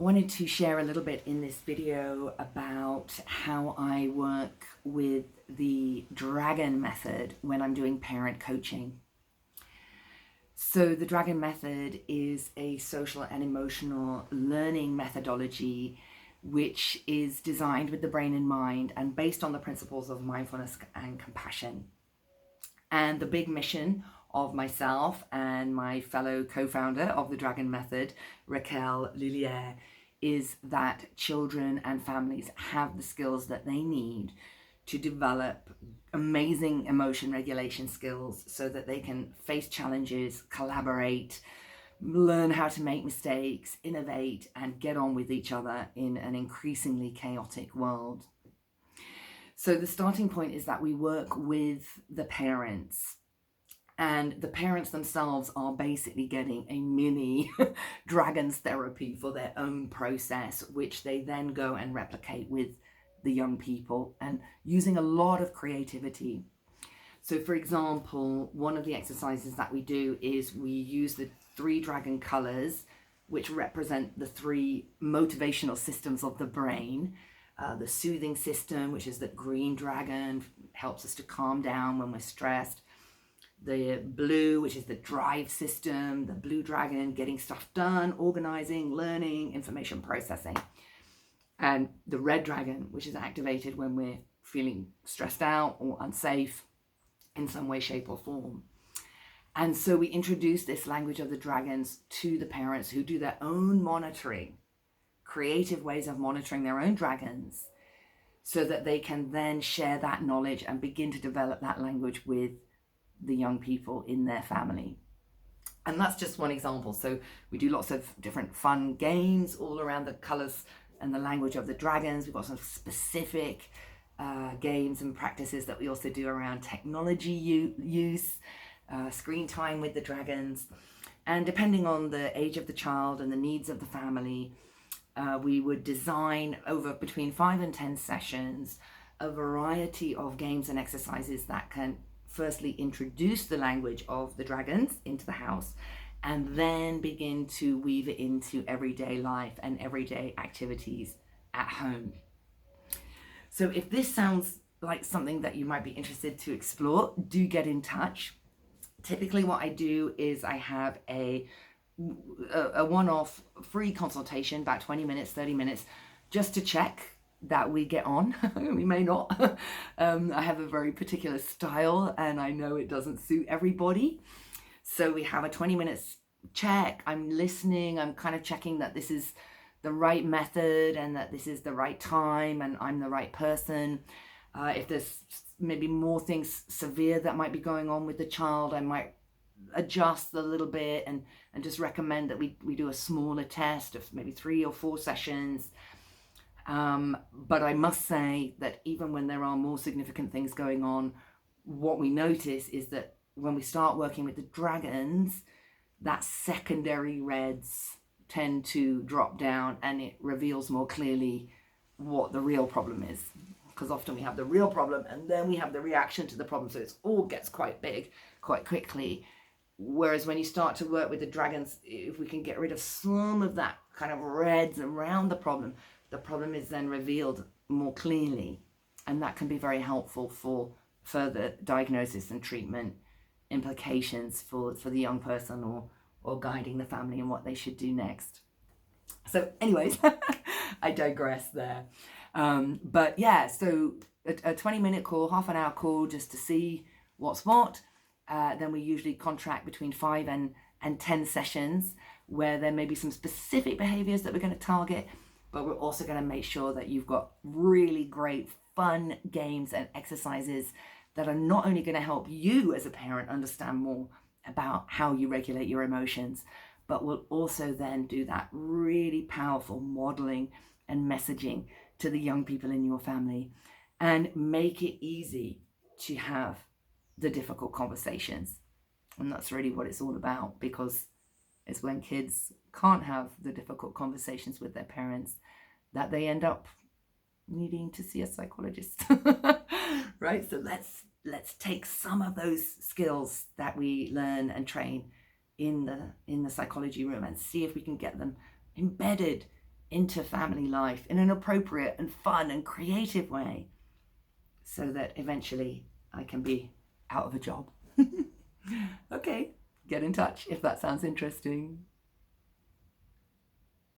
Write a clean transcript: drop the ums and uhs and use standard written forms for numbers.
wanted to share a little bit in this video about how I work with the dragon method when I'm doing parent coaching. So the dragon method is a social and emotional learning methodology which is designed with the brain in mind and based on the principles of mindfulness and compassion. And the big mission of myself and my fellow co-founder of the Dragon Method, Raquel Lhullier, is that children and families have the skills that they need to develop amazing emotion regulation skills so that they can face challenges, collaborate, learn how to make mistakes, innovate, and get on with each other in an increasingly chaotic world. So the starting point is that we work with the parents, and the parents themselves are basically getting a mini dragons therapy for their own process, which they then go and replicate with the young people and using a lot of creativity. So for example, one of the exercises that we do is we use the 3 dragon colors, which represent the 3 motivational systems of the brain. The soothing system, which is the green dragon, helps us to calm down when we're stressed. The blue, which is the drive system, the blue dragon, getting stuff done, organizing, learning, information processing. And the red dragon, which is activated when we're feeling stressed out or unsafe in some way, shape, or form. And so we introduce this language of the dragons to the parents who do their own monitoring, creative ways of monitoring their own dragons, so that they can then share that knowledge and begin to develop that language with the young people in their family. And that's just one example. So we do lots of different fun games all around the colors and the language of the dragons. We've got some specific games and practices that we also do around technology use, screen time with the dragons. And depending on the age of the child and the needs of the family, we would design over between 5 and 10 sessions a variety of games and exercises that can firstly introduce the language of the dragons into the house and then begin to weave it into everyday life and everyday activities at home. So if this sounds like something that you might be interested to explore, do get in touch. Typically what I do is I have a one-off free consultation, about 20 minutes, 30 minutes, just to check that we get on. We may not. I have a very particular style and I know it doesn't suit everybody. So we have a 20 minutes check. I'm listening. I'm kind of checking that this is the right method and that this is the right time and I'm the right person. If there's maybe more things severe that might be going on with the child, I might adjust a little bit and just recommend that we do a smaller test of maybe 3 or 4 sessions. But I must say that even when there are more significant things going on, what we notice is that when we start working with the dragons, that secondary reds tend to drop down and it reveals more clearly what the real problem is. Because often we have the real problem and then we have the reaction to the problem. So it all gets quite big quite quickly. Whereas when you start to work with the dragons, if we can get rid of some of that kind of reds around the problem is then revealed more clearly. And that can be very helpful for further diagnosis and treatment implications for the young person or guiding the family in what they should do next. So anyways, I digress there. But yeah, so a 20-minute call, half an hour call just to see what's what. Then we usually contract between 5 and 10 sessions where there may be some specific behaviors that we're going to target, but we're also going to make sure that you've got really great fun games and exercises that are not only going to help you as a parent understand more about how you regulate your emotions, but will also then do that really powerful modeling and messaging to the young people in your family and make it easy to have the difficult conversations. And that's really what it's all about, because it's when kids can't have the difficult conversations with their parents that they end up needing to see a psychologist. Right? So let's take some of those skills that we learn and train in the psychology room and see if we can get them embedded into family life in an appropriate and fun and creative way, so that eventually I can be out of a job. Okay, get in touch if that sounds interesting.